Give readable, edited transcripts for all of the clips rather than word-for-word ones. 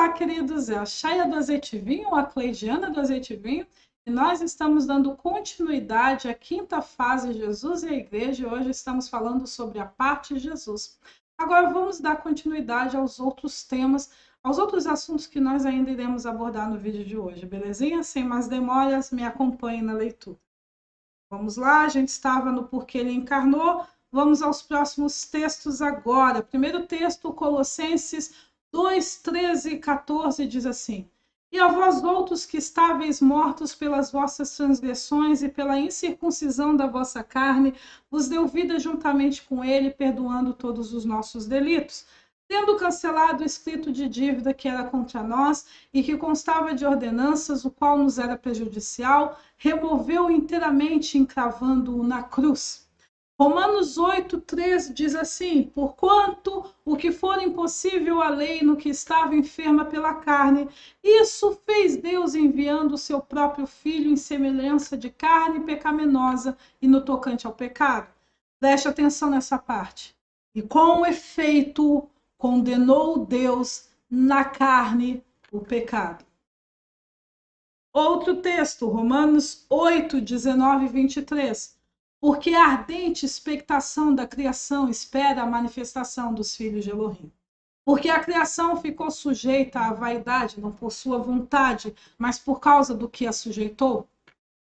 Olá, queridos, é a Chaia do Azeite Vinho, a Cleidiana do Azeite Vinho, e nós estamos dando continuidade à quinta fase Jesus e a Igreja, e hoje estamos falando sobre a parte de Jesus. Agora vamos dar continuidade aos outros temas, aos outros assuntos que nós ainda iremos abordar no vídeo de hoje, belezinha? Sem mais demoras, me acompanhe na leitura. Vamos lá, a gente estava no Porquê Ele Encarnou, vamos aos próximos textos agora. Primeiro texto, Colossenses 2, 13 e 14 diz assim: E a vós outros que estáveis mortos pelas vossas transgressões e pela incircuncisão da vossa carne, vos deu vida juntamente com ele, perdoando todos os nossos delitos, tendo cancelado o escrito de dívida que era contra nós e que constava de ordenanças, o qual nos era prejudicial, removeu inteiramente, encravando-o na cruz. Romanos 8:3 diz assim: Porquanto o que for impossível à lei no que estava enferma pela carne, isso fez Deus enviando o seu próprio Filho em semelhança de carne pecaminosa e no tocante ao pecado. Preste atenção nessa parte. E com efeito condenou Deus na carne o pecado. Outro texto, Romanos 8, 19 e 23. Porque a ardente expectação da criação espera a manifestação dos filhos de Elohim. Porque a criação ficou sujeita à vaidade, não por sua vontade, mas por causa do que a sujeitou,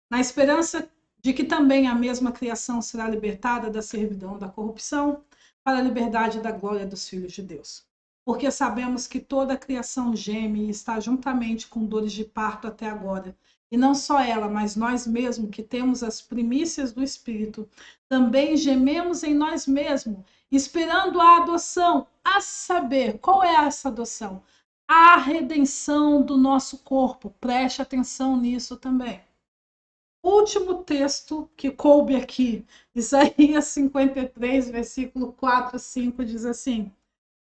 na esperança de que também a mesma criação será libertada da servidão da corrupção para a liberdade da glória dos filhos de Deus. Porque sabemos que toda a criação geme e está juntamente com dores de parto até agora. E não só ela, mas nós mesmos, que temos as primícias do Espírito, também gememos em nós mesmos, esperando a adoção, a saber, qual é essa adoção? A redenção do nosso corpo. Preste atenção nisso também. Último texto que coube aqui, Isaías 53, versículo 4 a 5, diz assim: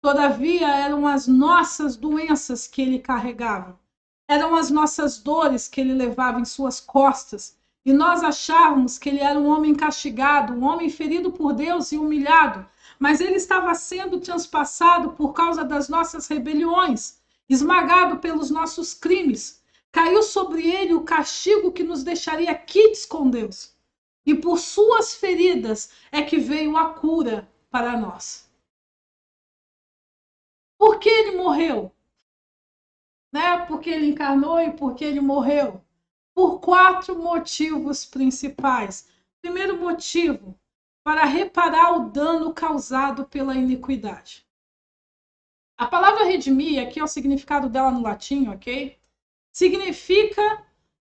Todavia eram as nossas doenças que ele carregava, eram as nossas dores que ele levava em suas costas, e nós achávamos que ele era um homem castigado, um homem ferido por Deus e humilhado, mas ele estava sendo transpassado por causa das nossas rebeliões, esmagado pelos nossos crimes. Caiu sobre ele o castigo que nos deixaria quites com Deus, e por suas feridas é que veio a cura para nós. Por que ele morreu? Porque ele encarnou e porque ele morreu? Por 4 motivos principais. Primeiro motivo, para reparar o dano causado pela iniquidade. A palavra redimir, aqui é o significado dela no latim, ok? Significa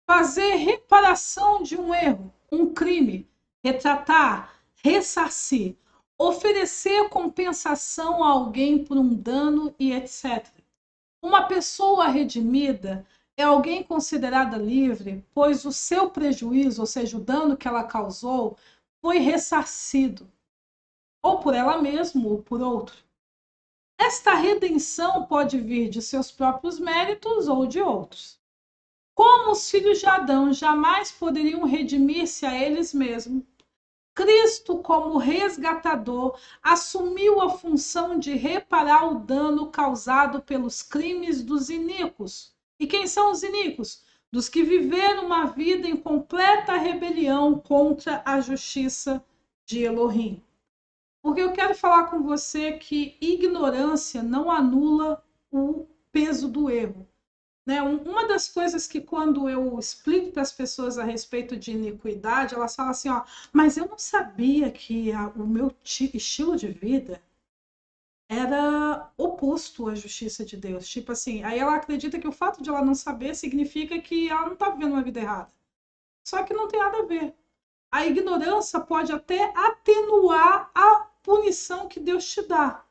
fazer reparação de um erro, um crime, retratar, ressarcir, oferecer compensação a alguém por um dano e etc. Uma pessoa redimida é alguém considerada livre, pois o seu prejuízo, ou seja, o dano que ela causou, foi ressarcido, ou por ela mesma ou por outro. Esta redenção pode vir de seus próprios méritos ou de outros. Como os filhos de Adão jamais poderiam redimir-se a eles mesmos, Cristo, como resgatador, assumiu a função de reparar o dano causado pelos crimes dos iníquos. E quem são os iníquos? Dos que viveram uma vida em completa rebelião contra a justiça de Elohim. Porque eu quero falar com você que ignorância não anula o peso do erro. Uma das coisas que quando eu explico para as pessoas a respeito de iniquidade, elas falam assim, mas eu não sabia que o meu estilo de vida era oposto à justiça de Deus. Tipo assim, aí ela acredita que o fato de ela não saber significa que ela não está vivendo uma vida errada. Só que não tem nada a ver. A ignorância pode até atenuar a punição que Deus te dá.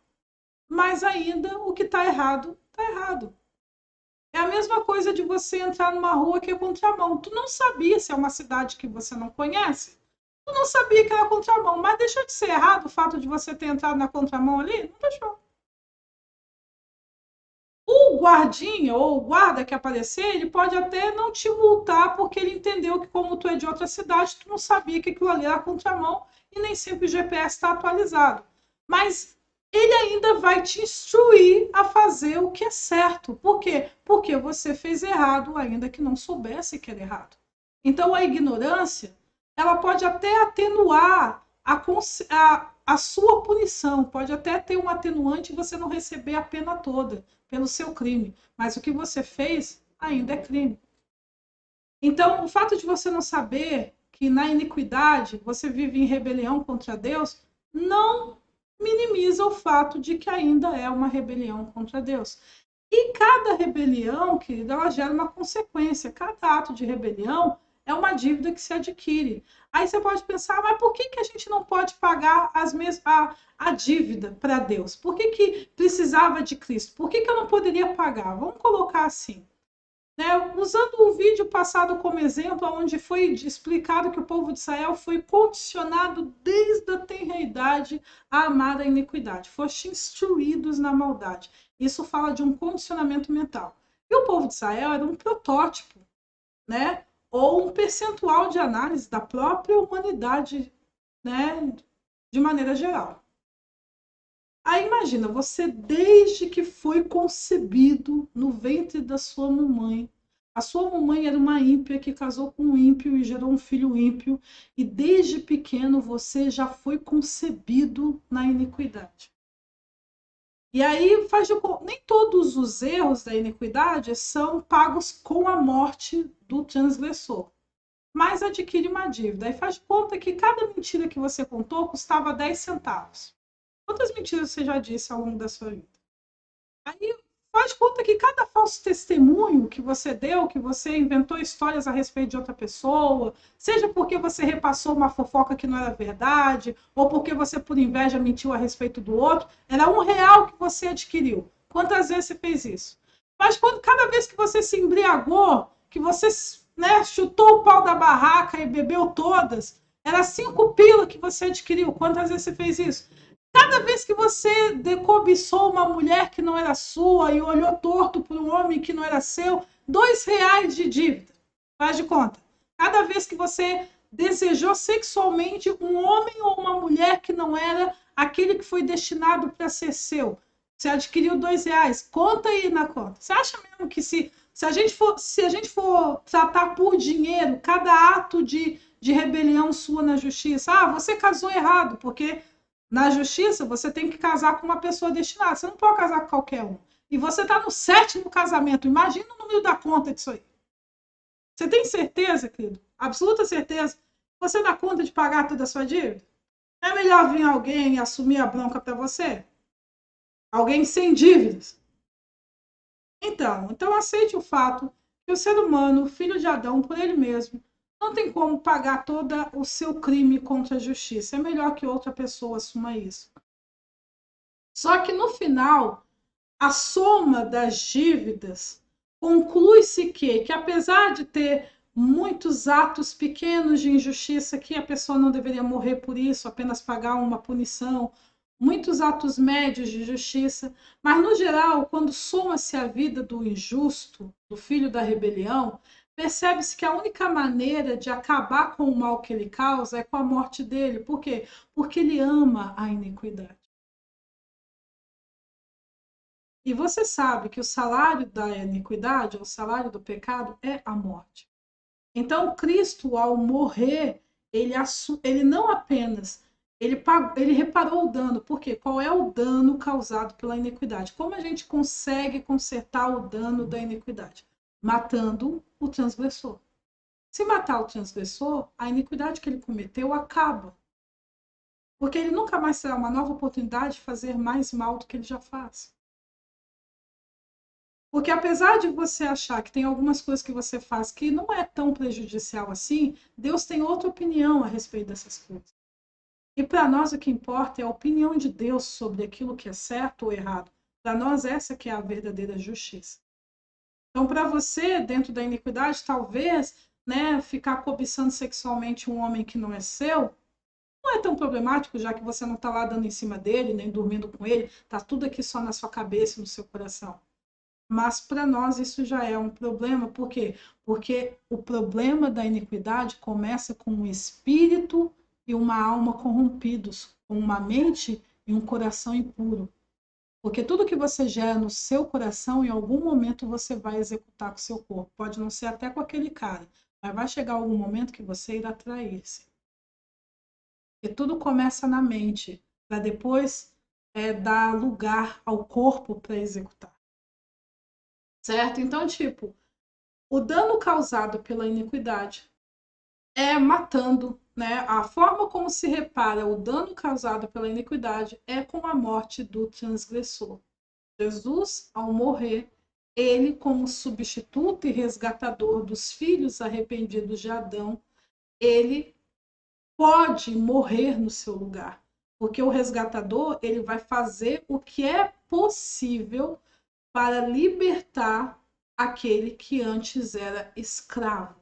Mas ainda o que está errado, está errado. É a mesma coisa de você entrar numa rua que é contramão. Tu não sabia se é uma cidade que você não conhece. Tu não sabia que era contramão, mas deixou de ser errado o fato de você ter entrado na contramão ali? Não deixou. O guardinha ou o guarda que aparecer, ele pode até não te multar porque ele entendeu que como tu é de outra cidade, tu não sabia que aquilo ali era contramão e nem sempre o GPS está atualizado. Mas ele ainda vai te instruir a fazer o que é certo. Por quê? Porque você fez errado, ainda que não soubesse que era errado. Então, a ignorância, ela pode até atenuar a sua punição, pode até ter um atenuante e você não receber a pena toda pelo seu crime. Mas o que você fez ainda é crime. Então, o fato de você não saber que na iniquidade você vive em rebelião contra Deus, não minimiza o fato de que ainda é uma rebelião contra Deus. E cada rebelião, querida, ela gera uma consequência. Cada ato de rebelião é uma dívida que se adquire. Aí você pode pensar, mas por que a gente não pode pagar a dívida para Deus? Por que precisava de Cristo? Por que eu não poderia pagar? Vamos colocar assim. Né? Usando o vídeo passado como exemplo, onde foi explicado que o povo de Israel foi condicionado desde a tenra idade a amar a iniquidade, foste instruídos na maldade. Isso fala de um condicionamento mental. E o povo de Israel era um protótipo, né? Ou um percentual de análise da própria humanidade, né? De maneira geral. Aí imagina, você desde que foi concebido no ventre da sua mamãe, a sua mamãe era uma ímpia que casou com um ímpio e gerou um filho ímpio, e desde pequeno você já foi concebido na iniquidade. E aí nem todos os erros da iniquidade são pagos com a morte do transgressor, mas adquire uma dívida. Aí faz de conta que cada mentira que você contou custava 10 centavos. Quantas mentiras você já disse ao longo da sua vida? Aí faz conta que cada falso testemunho que você deu, que você inventou histórias a respeito de outra pessoa, seja porque você repassou uma fofoca que não era verdade, ou porque você, por inveja, mentiu a respeito do outro, era R$ 1 que você adquiriu. Quantas vezes você fez isso? Mas cada vez que você se embriagou, que você, né, chutou o pau da barraca e bebeu todas, era 5 pila que você adquiriu. Quantas vezes você fez isso? Cada vez que você decobiçou uma mulher que não era sua e olhou torto para um homem que não era seu, R$ 2 de dívida. Faz de conta. Cada vez que você desejou sexualmente um homem ou uma mulher que não era aquele que foi destinado para ser seu, você adquiriu R$ 2. Conta aí na conta. Você acha mesmo que se a gente for tratar por dinheiro cada ato de rebelião sua na justiça, você casou errado, porque na justiça, você tem que casar com uma pessoa destinada. Você não pode casar com qualquer um. E você está no 7º casamento. Imagina o número da conta disso aí. Você tem certeza, querido? Absoluta certeza? Você dá conta de pagar toda a sua dívida? É melhor vir alguém e assumir a bronca para você? Alguém sem dívidas? Então aceite o fato que o ser humano, filho de Adão, por ele mesmo, não tem como pagar todo o seu crime contra a justiça. É melhor que outra pessoa assuma isso. Só que no final, a soma das dívidas conclui-se que apesar de ter muitos atos pequenos de injustiça que a pessoa não deveria morrer por isso, apenas pagar uma punição, muitos atos médios de justiça, mas no geral, quando soma-se a vida do injusto, do filho da rebelião, percebe-se que a única maneira de acabar com o mal que ele causa é com a morte dele. Por quê? Porque ele ama a iniquidade. E você sabe que o salário da iniquidade, o salário do pecado, é a morte. Então, Cristo, ao morrer, ele não apenas ele reparou o dano. Por quê? Qual é o dano causado pela iniquidade? Como a gente consegue consertar o dano da iniquidade? Matando o transgressor. Se matar o transgressor, a iniquidade que ele cometeu acaba. Porque ele nunca mais terá uma nova oportunidade de fazer mais mal do que ele já faz. Porque apesar de você achar que tem algumas coisas que você faz que não é tão prejudicial assim, Deus tem outra opinião a respeito dessas coisas. E para nós o que importa é a opinião de Deus sobre aquilo que é certo ou errado. Para nós essa que é a verdadeira justiça. Então para você, dentro da iniquidade, talvez, né, ficar cobiçando sexualmente um homem que não é seu, não é tão problemático, já que você não está lá dando em cima dele, nem dormindo com ele, está tudo aqui só na sua cabeça e no seu coração. Mas para nós isso já é um problema. Por quê? Porque o problema da iniquidade começa com um espírito e uma alma corrompidos, com uma mente e um coração impuro. Porque tudo que você gera no seu coração, em algum momento você vai executar com o seu corpo. Pode não ser até com aquele cara, mas vai chegar algum momento que você irá trair-se. Porque tudo começa na mente, para depois dar lugar ao corpo para executar. Certo? Então, tipo, o dano causado pela iniquidade é matando, né? A forma como se repara o dano causado pela iniquidade é com a morte do transgressor. Jesus, ao morrer, ele, como substituto e resgatador dos filhos arrependidos de Adão, ele pode morrer no seu lugar, porque o resgatador ele vai fazer o que é possível para libertar aquele que antes era escravo.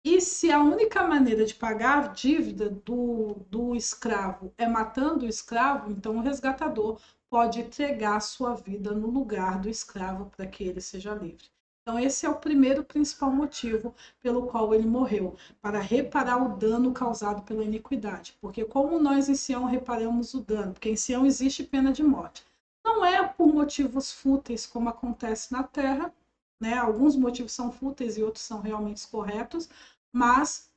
E se a única maneira de pagar a dívida do escravo é matando o escravo, então o resgatador pode entregar a sua vida no lugar do escravo para que ele seja livre. Então esse é o primeiro principal motivo pelo qual ele morreu, para reparar o dano causado pela iniquidade. Porque como nós em Sião reparamos o dano, porque em Sião existe pena de morte. Não é por motivos fúteis como acontece na Terra, né? Alguns motivos são fúteis e outros são realmente corretos, mas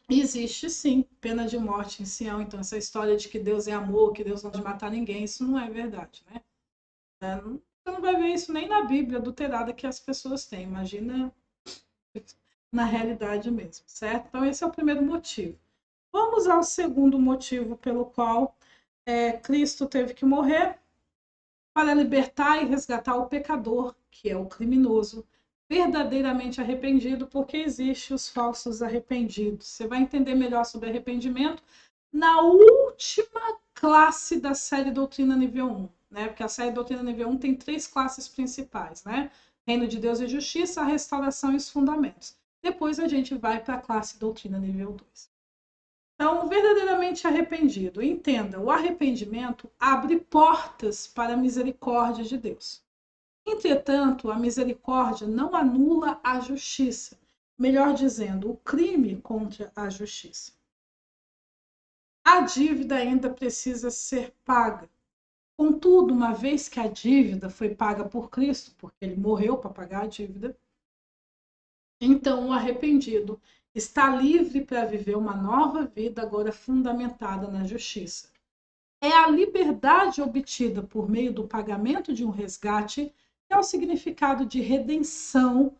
existe sim pena de morte em Sião. Então essa história de que Deus é amor, que Deus não pode matar ninguém, isso não é verdade, né? Você não vai ver isso nem na Bíblia adulterada que as pessoas têm, imagina na realidade mesmo, certo? Então esse é o primeiro motivo. Vamos ao segundo motivo pelo qual Cristo teve que morrer, para libertar e resgatar o pecador, que é o criminoso, verdadeiramente arrependido, porque existem os falsos arrependidos. Você vai entender melhor sobre arrependimento na última classe da série Doutrina Nível 1, né? Porque a série Doutrina Nível 1 tem 3 classes principais, né? Reino de Deus e Justiça, a restauração e os fundamentos. Depois a gente vai para a classe Doutrina Nível 2. Então, verdadeiramente arrependido. Entenda, o arrependimento abre portas para a misericórdia de Deus. Entretanto, a misericórdia não anula a justiça. Melhor dizendo, o crime contra a justiça. A dívida ainda precisa ser paga. Contudo, uma vez que a dívida foi paga por Cristo, porque ele morreu para pagar a dívida, então o arrependido está livre para viver uma nova vida agora fundamentada na justiça. É a liberdade obtida por meio do pagamento de um resgate que é o significado de redenção,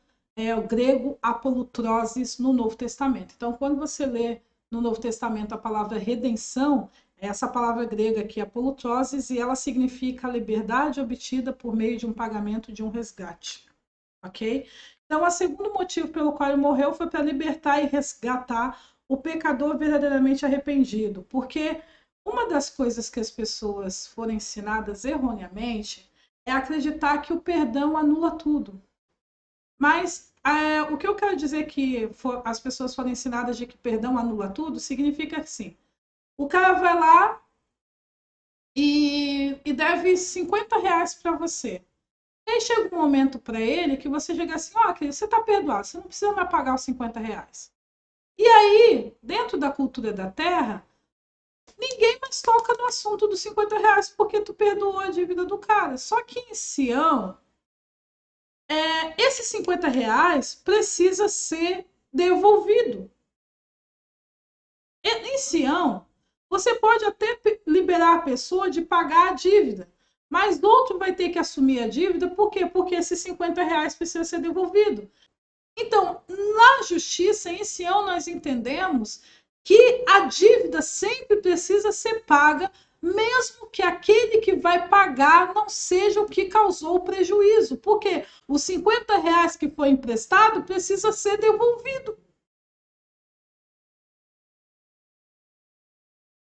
o grego apolutrosis no Novo Testamento. Então, quando você lê no Novo Testamento a palavra redenção, essa palavra grega aqui, apolutrosis, e ela significa a liberdade obtida por meio de um pagamento de um resgate. Ok? Então, o segundo motivo pelo qual ele morreu foi para libertar e resgatar o pecador verdadeiramente arrependido. Porque uma das coisas que as pessoas foram ensinadas erroneamente é acreditar que o perdão anula tudo. Mas o que eu quero dizer que as pessoas foram ensinadas de que perdão anula tudo, significa assim, o cara vai lá e deve R$ 50 para você. E aí chega um momento para ele que você chega assim, querido, você está perdoado, você não precisa mais pagar os R$ 50. E aí, dentro da cultura da terra, ninguém mais toca no assunto dos R$ 50 porque tu perdoou a dívida do cara. Só que em Sião, esses R$ 50 precisa ser devolvido. Em Sião, você pode até liberar a pessoa de pagar a dívida, mas o outro vai ter que assumir a dívida, por quê? Porque esses R$ 50 precisam ser devolvidos. Então, na justiça, em Sião, nós entendemos que a dívida sempre precisa ser paga, mesmo que aquele que vai pagar não seja o que causou o prejuízo. Porque os R$ 50 que foi emprestado precisa ser devolvido.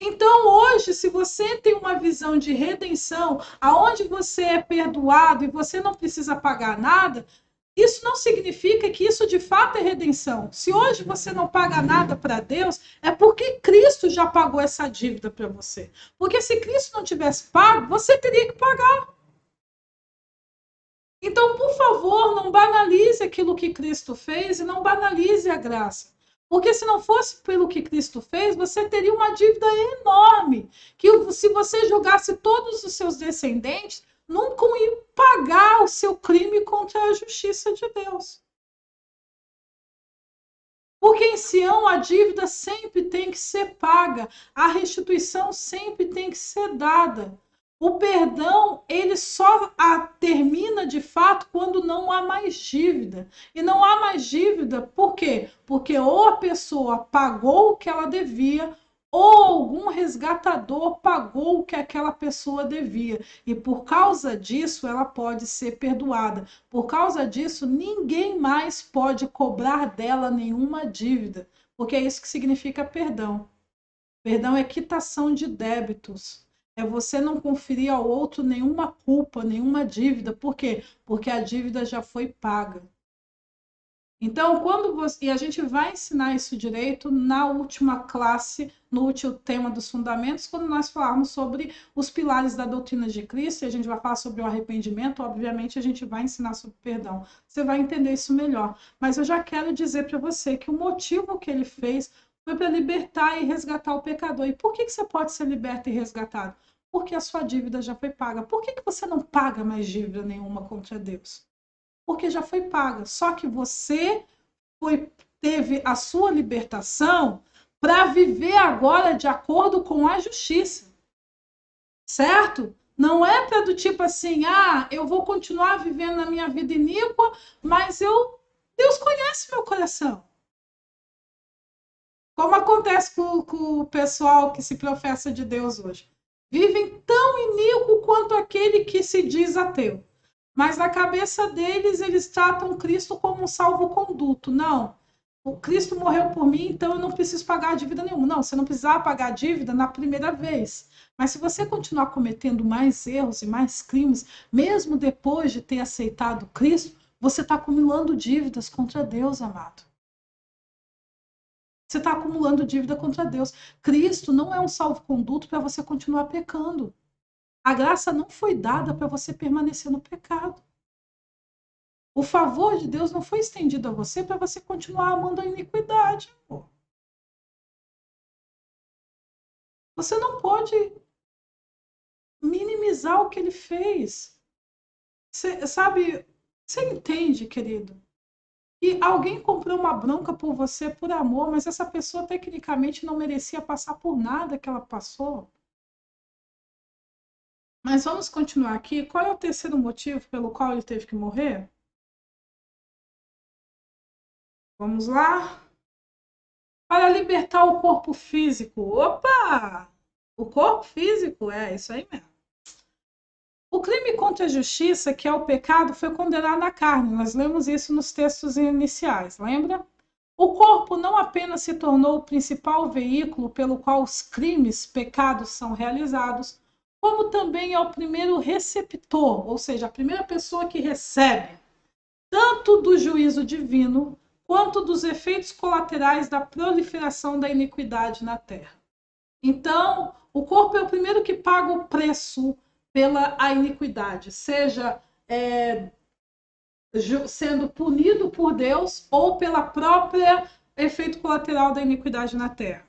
Então, hoje, se você tem uma visão de redenção, aonde você é perdoado e você não precisa pagar nada, isso não significa que isso de fato é redenção. Se hoje você não paga nada para Deus, é porque Cristo já pagou essa dívida para você. Porque se Cristo não tivesse pago, você teria que pagar. Então, por favor, não banalize aquilo que Cristo fez e não banalize a graça. Porque se não fosse pelo que Cristo fez, você teria uma dívida enorme, que se você jogasse todos os seus descendentes, nunca iam pagar o seu crime contra a justiça de Deus. Porque em Sião a dívida sempre tem que ser paga, a restituição sempre tem que ser dada. O perdão, ele só termina de fato quando não há mais dívida. E não há mais dívida, por quê? Porque ou a pessoa pagou o que ela devia, ou algum resgatador pagou o que aquela pessoa devia. E por causa disso, ela pode ser perdoada. Por causa disso, ninguém mais pode cobrar dela nenhuma dívida, porque é isso que significa perdão. Perdão é quitação de débitos. É você não conferir ao outro nenhuma culpa, nenhuma dívida. Por quê? Porque a dívida já foi paga. Então, quando você. E a gente vai ensinar isso direito na última classe, no último tema dos fundamentos, quando nós falarmos sobre os pilares da doutrina de Cristo, e a gente vai falar sobre o arrependimento, obviamente a gente vai ensinar sobre perdão. Você vai entender isso melhor. Mas eu já quero dizer para você que o motivo que ele fez foi para libertar e resgatar o pecador. E por que você pode ser liberto e resgatado? Porque a sua dívida já foi paga. Por que você não paga mais dívida nenhuma contra Deus? Porque já foi paga. Só que você teve a sua libertação para viver agora de acordo com a justiça. Certo? Não é para do tipo assim, eu vou continuar vivendo na minha vida iníqua, mas Deus conhece meu coração. Como acontece com o pessoal que se professa de Deus hoje. Vivem tão iníquo quanto aquele que se diz ateu. Mas na cabeça deles, eles tratam Cristo como um salvo-conduto. Não, o Cristo morreu por mim, então eu não preciso pagar dívida nenhuma. Não, você não precisava pagar a dívida na primeira vez. Mas se você continuar cometendo mais erros e mais crimes, mesmo depois de ter aceitado Cristo, você está acumulando dívidas contra Deus, amado. Você está acumulando dívida contra Deus. Cristo não é um salvo-conduto para você continuar pecando. A graça não foi dada para você permanecer no pecado. O favor de Deus não foi estendido a você para você continuar amando a iniquidade. Pô. Você não pode minimizar o que ele fez. Você sabe, você entende, querido? E alguém comprou uma bronca por você por amor, mas essa pessoa tecnicamente não merecia passar por nada que ela passou. Mas vamos continuar aqui. Qual é o terceiro motivo pelo qual ele teve que morrer? Vamos lá. Para libertar o corpo físico. Opa! O corpo físico, é isso aí mesmo. O crime contra a justiça, que é o pecado, foi condenado na carne. Nós lemos isso nos textos iniciais, lembra? O corpo não apenas se tornou o principal veículo pelo qual os crimes, pecados são realizados, como também é o primeiro receptor, ou seja, a primeira pessoa que recebe tanto do juízo divino quanto dos efeitos colaterais da proliferação da iniquidade na terra. Então, o corpo é o primeiro que paga o preço pela a iniquidade, seja sendo punido por Deus ou pela própria efeito colateral da iniquidade na terra.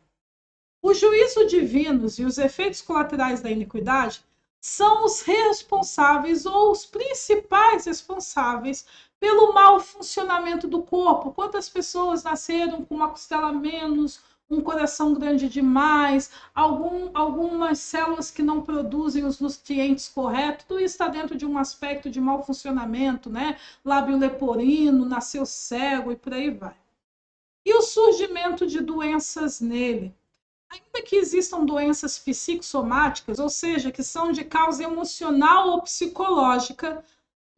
Os juízos divinos e os efeitos colaterais da iniquidade são os responsáveis ou os principais responsáveis pelo mau funcionamento do corpo. Quantas pessoas nasceram com uma costela menos, um coração grande demais, algumas células que não produzem os nutrientes corretos, tudo isso está dentro de um aspecto de mau funcionamento, né? Lábio leporino, nasceu cego e por aí vai. E o surgimento de doenças nele. Ainda que existam doenças psicossomáticas, ou seja, que são de causa emocional ou psicológica,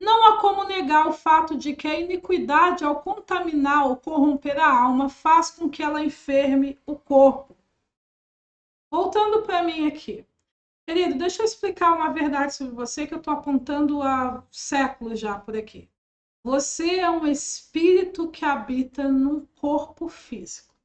não há como negar o fato de que a iniquidade, ao contaminar ou corromper a alma, faz com que ela enferme o corpo. Voltando para mim aqui. Querido, deixa eu explicar uma verdade sobre você que eu estou apontando há séculos já por aqui. Você é um espírito que habita num corpo físico.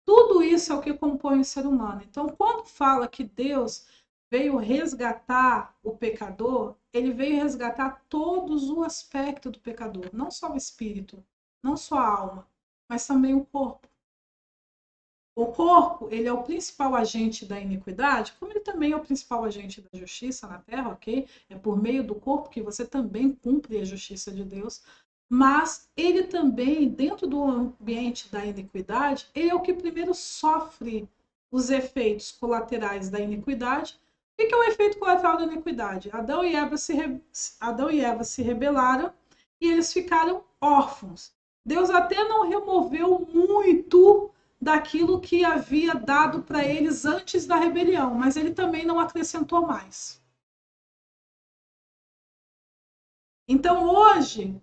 Tudo isso é o que compõe o ser humano. Então, quando fala que Deus veio resgatar o pecador, ele veio resgatar todos o aspecto do pecador, não só o espírito, não só a alma. mas também o corpo. O corpo, ele é o principal agente da iniquidade, como ele também é o principal agente da justiça na Terra, ok? É por meio do corpo que você também cumpre a justiça de Deus, mas ele também, dentro do ambiente da iniquidade, ele é o que primeiro sofre os efeitos colaterais da iniquidade. O que é o efeito colateral da iniquidade? Adão e Eva se rebelaram e eles ficaram órfãos. Deus até não removeu muito daquilo que havia dado para eles antes da rebelião, mas ele também não acrescentou mais. Então, hoje,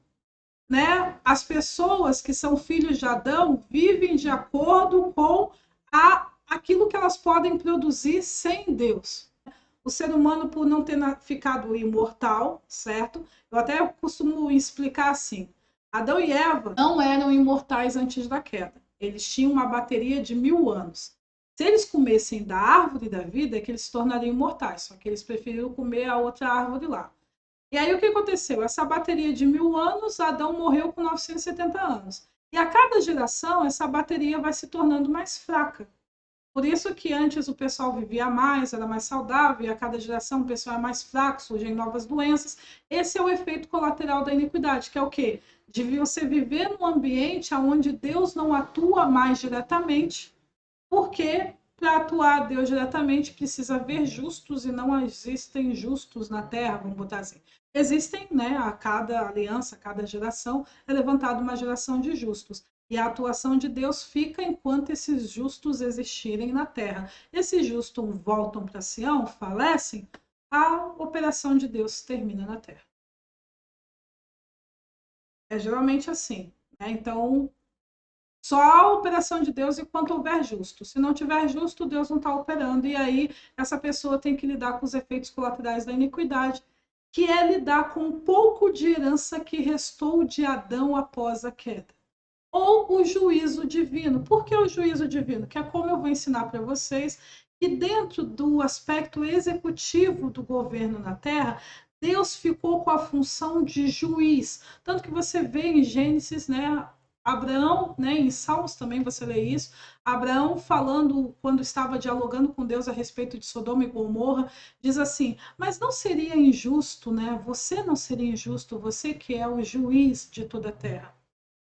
né, as pessoas que são filhos de Adão vivem de acordo com aquilo que elas podem produzir sem Deus. O ser humano, por não ter ficado imortal, certo? Eu até costumo explicar assim: Adão e Eva não eram imortais antes da queda. Eles tinham uma bateria de 1000 anos. Se eles comessem da árvore da vida, é que eles se tornariam imortais, só que eles preferiram comer a outra árvore lá. E aí o que aconteceu? Essa bateria de 1000 anos, Adão morreu com 970 anos. E a cada geração, essa bateria vai se tornando mais fraca. Por isso que antes o pessoal vivia mais, era mais saudável, e a cada geração o pessoal é mais fraco, surgem novas doenças. Esse é o efeito colateral da iniquidade, que é o quê? De você viver num ambiente onde Deus não atua mais diretamente, porque para atuar Deus diretamente precisa haver justos e não existem justos na Terra, vamos botar assim. Existem, né, a cada aliança, a cada geração, é levantada uma geração de justos. E a atuação de Deus fica enquanto esses justos existirem na Terra. Esses justos voltam para Sião, falecem, a operação de Deus termina na Terra. É geralmente assim, né? Então, só a operação de Deus enquanto houver justo. Se não tiver justo, Deus não está operando. E aí, essa pessoa tem que lidar com os efeitos colaterais da iniquidade, que é lidar com um pouco de herança que restou de Adão após a queda. Ou o juízo divino. Por que o juízo divino? Que é como eu vou ensinar para vocês que dentro do aspecto executivo do governo na Terra, Deus ficou com a função de juiz. Tanto que você vê em Gênesis, né, Abraão, né, em Salmos também você lê isso, Abraão falando, quando estava dialogando com Deus a respeito de Sodoma e Gomorra, diz assim, mas não seria injusto, né? Você não seria injusto, você que é o juiz de toda a terra.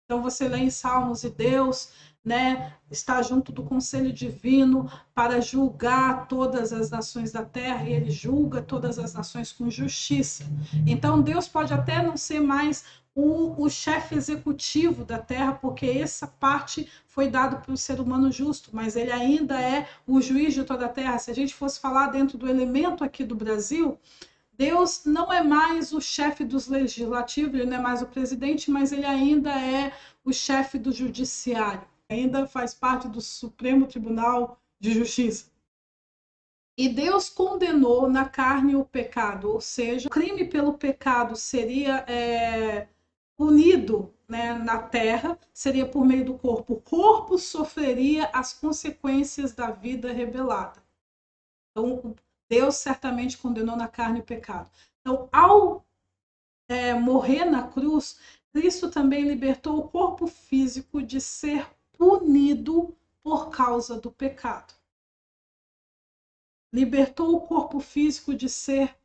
Então você lê em Salmos e Deus, né, está junto do conselho divino para julgar todas as nações da terra, e ele julga todas as nações com justiça. Então Deus pode até não ser mais o chefe executivo da terra, porque essa parte foi dado para o ser humano justo, mas ele ainda é o juiz de toda a terra. Se a gente fosse falar dentro do elemento aqui do Brasil, Deus não é mais o chefe dos legislativos, ele não é mais o presidente, mas ele ainda é o chefe do judiciário, ainda faz parte do Supremo Tribunal de Justiça. E Deus condenou na carne o pecado, ou seja, o crime pelo pecado seria punido, né, na terra, seria por meio do corpo. O corpo sofreria as consequências da vida rebelada. Então, Deus certamente condenou na carne o pecado. Então, ao morrer na cruz, Cristo também libertou o corpo físico de ser punido por causa do pecado. Libertou o corpo físico de ser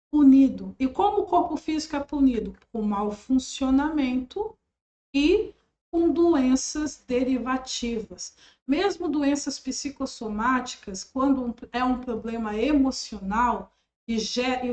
punido. E como o corpo físico é punido? Com mau funcionamento e com doenças derivativas. Mesmo doenças psicossomáticas, quando é um problema emocional, e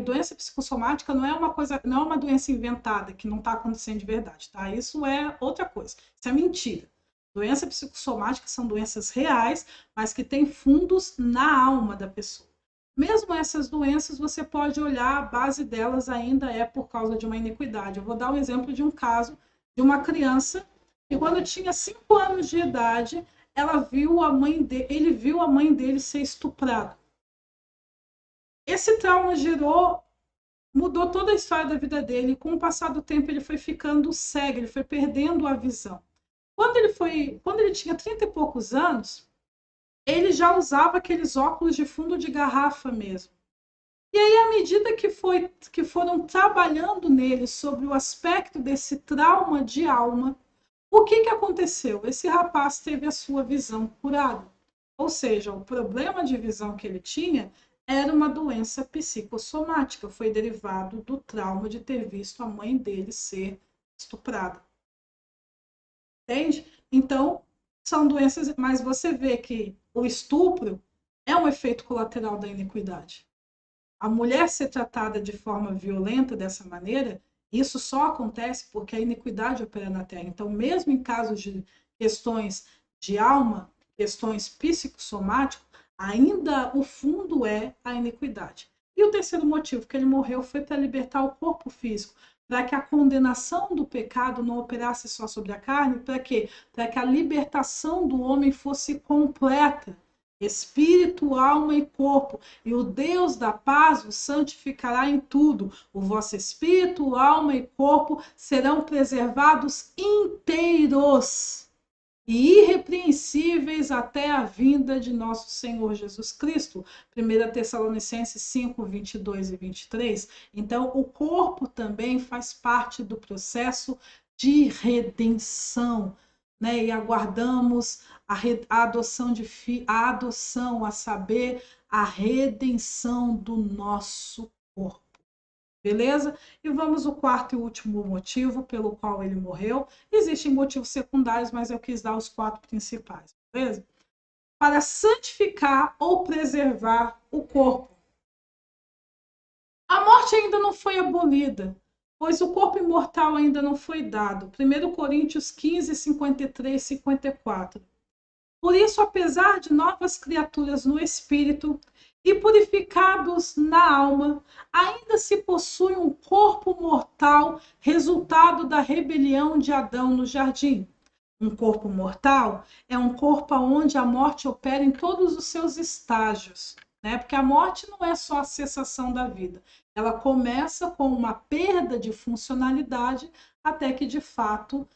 doença psicossomática não é uma coisa, não é uma doença inventada que não está acontecendo de verdade, tá? Isso é outra coisa, isso é mentira. Doenças psicossomáticas são doenças reais, mas que têm fundos na alma da pessoa. Mesmo essas doenças, você pode olhar, a base delas ainda é por causa de uma iniquidade. Eu vou dar um exemplo de um caso de uma criança que, quando tinha 5 anos de idade, ele viu a mãe dele ser estuprada. Esse trauma mudou toda a história da vida dele. E com o passar do tempo, ele foi ficando cego, ele foi perdendo a visão. Quando ele tinha 30 e poucos anos, ele já usava aqueles óculos de fundo de garrafa mesmo. E aí, à medida que foram trabalhando nele sobre o aspecto desse trauma de alma, O que aconteceu? Esse rapaz teve a sua visão curada. Ou seja, o problema de visão que ele tinha era uma doença psicossomática, foi derivado do trauma de ter visto a mãe dele ser estuprada. Entende? Então, são doenças, mas você vê que o estupro é um efeito colateral da iniquidade. A mulher ser tratada de forma violenta dessa maneira, isso só acontece porque a iniquidade opera na terra. Então, mesmo em casos de questões de alma, questões psicossomáticas, ainda o fundo é a iniquidade. E o terceiro motivo que ele morreu foi para libertar o corpo físico, para que a condenação do pecado não operasse só sobre a carne, para quê? Para que a libertação do homem fosse completa, espírito, alma e corpo. E o Deus da paz os santificará em tudo. O vosso espírito, alma e corpo serão preservados inteiros e irrepreensíveis até a vinda de nosso Senhor Jesus Cristo. 1 Tessalonicenses 5, 22 e 23. Então, o corpo também faz parte do processo de redenção, né? E aguardamos a adoção a adoção, a saber, a redenção do nosso corpo. Beleza? E vamos ao quarto e último motivo pelo qual ele morreu. Existem motivos secundários, mas eu quis dar os 4 principais, beleza? Para santificar ou preservar o corpo. A morte ainda não foi abolida, pois o corpo imortal ainda não foi dado. 1 Coríntios 15, 53 e 54. Por isso, apesar de novas criaturas no espírito e purificados na alma, ainda se possui um corpo mortal, resultado da rebelião de Adão no jardim. Um corpo mortal é um corpo onde a morte opera em todos os seus estágios, né? Porque a morte não é só a cessação da vida. Ela começa com uma perda de funcionalidade até que, de fato,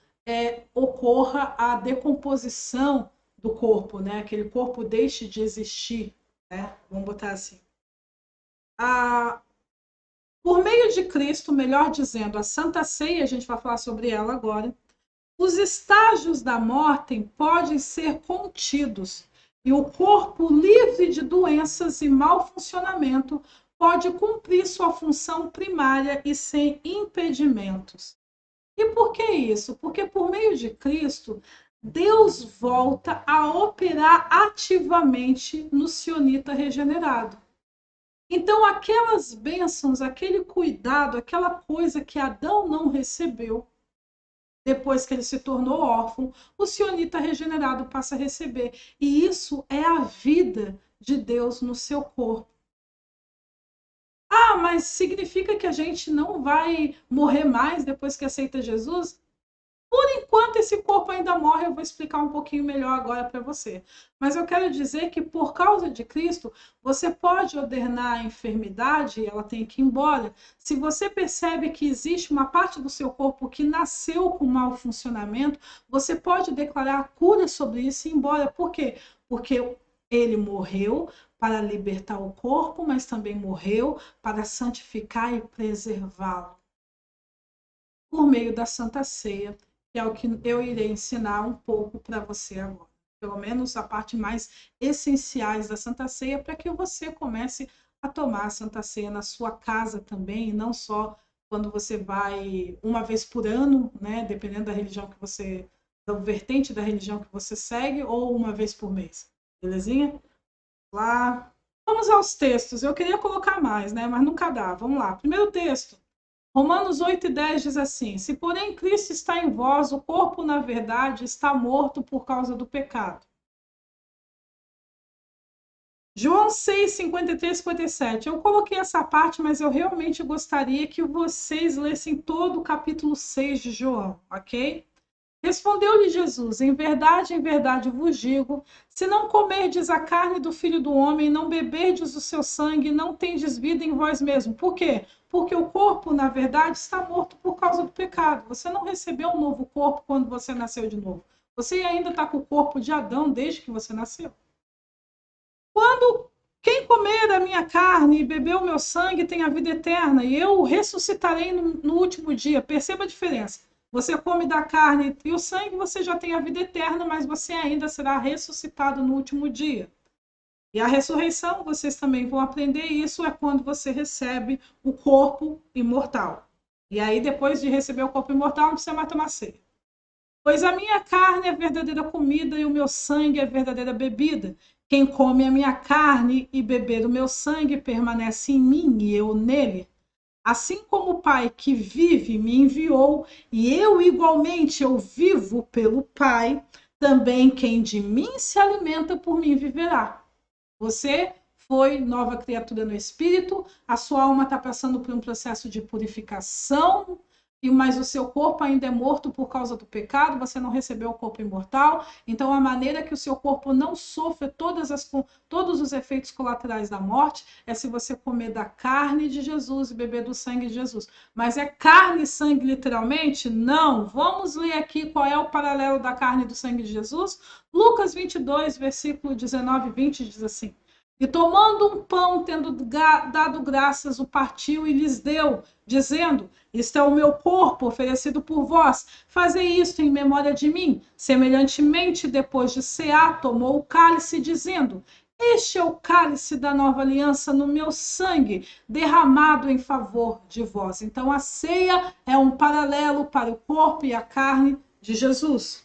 ocorra a decomposição do corpo, né? Aquele corpo deixe de existir, né? Vamos botar assim. Por meio de Cristo, melhor dizendo, a Santa Ceia, a gente vai falar sobre ela agora, os estágios da morte podem ser contidos e o corpo livre de doenças e mau funcionamento pode cumprir sua função primária e sem impedimentos. E por que isso? Porque por meio de Cristo, Deus volta a operar ativamente no sionita regenerado. Então, aquelas bênçãos, aquele cuidado, aquela coisa que Adão não recebeu, depois que ele se tornou órfão, o sionita regenerado passa a receber. E isso é a vida de Deus no seu corpo. Ah, mas significa que a gente não vai morrer mais depois que aceita Jesus? Por enquanto, esse corpo ainda morre, eu vou explicar um pouquinho melhor agora para você. Mas eu quero dizer que, por causa de Cristo, você pode ordenar a enfermidade, ela tem que ir embora. Se você percebe que existe uma parte do seu corpo que nasceu com mau funcionamento, você pode declarar a cura sobre isso e ir embora. Por quê? Porque ele morreu para libertar o corpo, mas também morreu para santificar e preservá-lo por meio da Santa Ceia, que é o que eu irei ensinar um pouco para você agora. Pelo menos a parte mais essenciais da Santa Ceia, para que você comece a tomar a Santa Ceia na sua casa também, e não só quando você vai uma vez por ano, né, dependendo da religião que você, da vertente da religião que você segue, ou uma vez por mês. Belezinha? Lá. Vamos aos textos. Eu queria colocar mais, né, mas nunca dá. Vamos lá. Primeiro texto. Romanos 8:10 diz assim: se porém Cristo está em vós, o corpo, na verdade, está morto por causa do pecado. João 6, 53, 57. Eu coloquei essa parte, mas eu realmente gostaria que vocês lessem todo o capítulo 6 de João, ok? Respondeu-lhe Jesus: em verdade vos digo, se não comerdes a carne do Filho do Homem, não beberdes o seu sangue, não tendes vida em vós mesmos. Por quê? Porque o corpo, na verdade, está morto por causa do pecado. Você não recebeu um novo corpo quando você nasceu de novo. Você ainda está com o corpo de Adão desde que você nasceu. Quando quem comer a minha carne e beber o meu sangue tem a vida eterna, e eu ressuscitarei no último dia. Perceba a diferença. você come da carne e o sangue, você já tem a vida eterna, mas você ainda será ressuscitado no último dia. E a ressurreição, vocês também vão aprender isso, é quando você recebe o corpo imortal. E aí, depois de receber o corpo imortal, não precisa mais tomar ceia. Pois a minha carne é verdadeira comida e o meu sangue é verdadeira bebida. Quem come a minha carne e beber o meu sangue permanece em mim e eu nele. Assim como o Pai que vive me enviou, e eu igualmente eu vivo pelo Pai, também quem de mim se alimenta por mim viverá. Você foi nova criatura no espírito, a sua alma está passando por um processo de purificação, mas o seu corpo ainda é morto por causa do pecado, você não recebeu o corpo imortal, então a maneira que o seu corpo não sofre todos os efeitos colaterais da morte é se você comer da carne de Jesus e beber do sangue de Jesus. Mas é carne e sangue literalmente? Não. Vamos ler aqui qual é o paralelo da carne e do sangue de Jesus? Lucas 22, versículo 19 e 20 diz assim: e tomando um pão, tendo dado graças, o partiu e lhes deu, dizendo: isto é o meu corpo oferecido por vós, fazei isto em memória de mim. Semelhantemente, depois de cear, tomou o cálice, dizendo: este é o cálice da nova aliança no meu sangue, derramado em favor de vós. Então a ceia é um paralelo para o corpo e a carne de Jesus.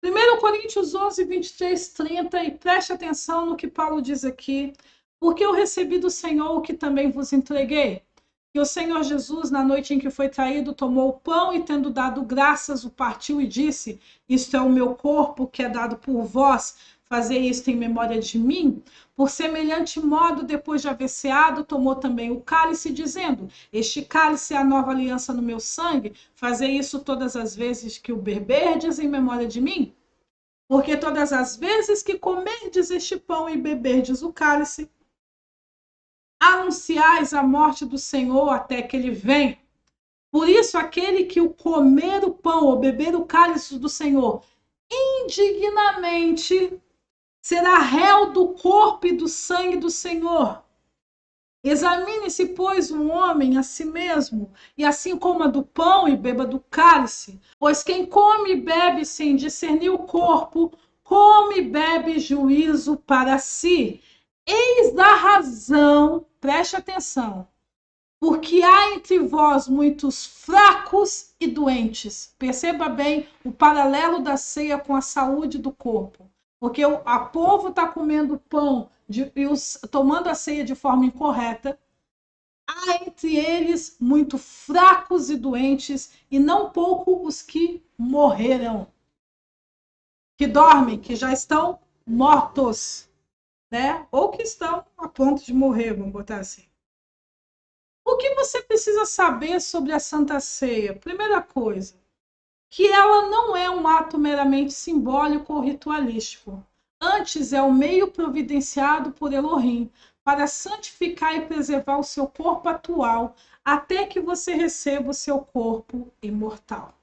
1 Coríntios 11, 23, 30, e preste atenção no que Paulo diz aqui. Porque eu recebi do Senhor o que também vos entreguei. Que o Senhor Jesus, na noite em que foi traído, tomou o pão e, tendo dado graças, o partiu e disse: isto é o meu corpo que é dado por vós, fazei isto em memória de mim. Por semelhante modo, depois de haver ceado, tomou também o cálice, dizendo: este cálice é a nova aliança no meu sangue, fazei isso todas as vezes que o beberdes em memória de mim. Porque todas as vezes que comerdes este pão e beberdes o cálice, anunciais a morte do Senhor até que ele venha. Por isso, aquele que o comer o pão ou beber o cálice do Senhor indignamente será réu do corpo e do sangue do Senhor. Examine-se, pois, um homem a si mesmo, e assim coma do pão e beba do cálice. Pois quem come e bebe sem discernir o corpo, come e bebe juízo para si. Eis a razão, preste atenção, porque há entre vós muitos fracos e doentes. Perceba bem o paralelo da ceia com a saúde do corpo. Porque o povo está comendo pão tomando a ceia de forma incorreta. Há entre eles muito fracos e doentes, e não pouco os que morreram. Que dormem, que já estão mortos, né? Ou que estão a ponto de morrer, vamos botar assim. O que você precisa saber sobre a Santa Ceia? Primeira coisa, que ela não é um ato meramente simbólico ou ritualístico. Antes, é o meio providenciado por Elohim para santificar e preservar o seu corpo atual até que você receba o seu corpo imortal.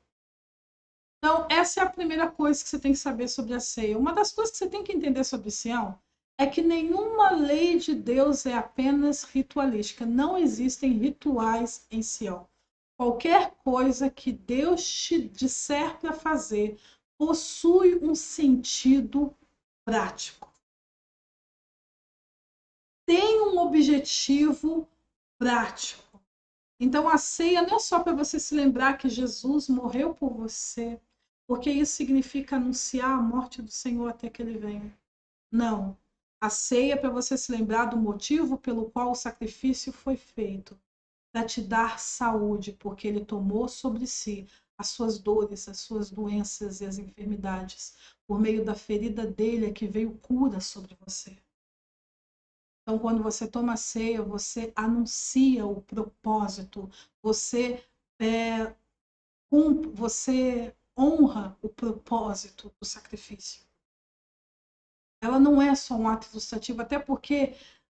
Então, essa é a primeira coisa que você tem que saber sobre a ceia. Uma das coisas que você tem que entender sobre Sião é que nenhuma lei de Deus é apenas ritualística. Não existem rituais em Sião. Qualquer coisa que Deus te disser para fazer possui um sentido prático. Tem um objetivo prático. Então a ceia não é só para você se lembrar que Jesus morreu por você, porque isso significa anunciar a morte do Senhor até que ele venha. Não. A ceia é para você se lembrar do motivo pelo qual o sacrifício foi feito, para te dar saúde, porque ele tomou sobre si as suas dores, as suas doenças e as enfermidades. Por meio da ferida dele é que veio cura sobre você. Então, quando você toma a ceia, você anuncia o propósito, você honra o propósito do sacrifício. Ela não é só um ato ilustrativo, até porque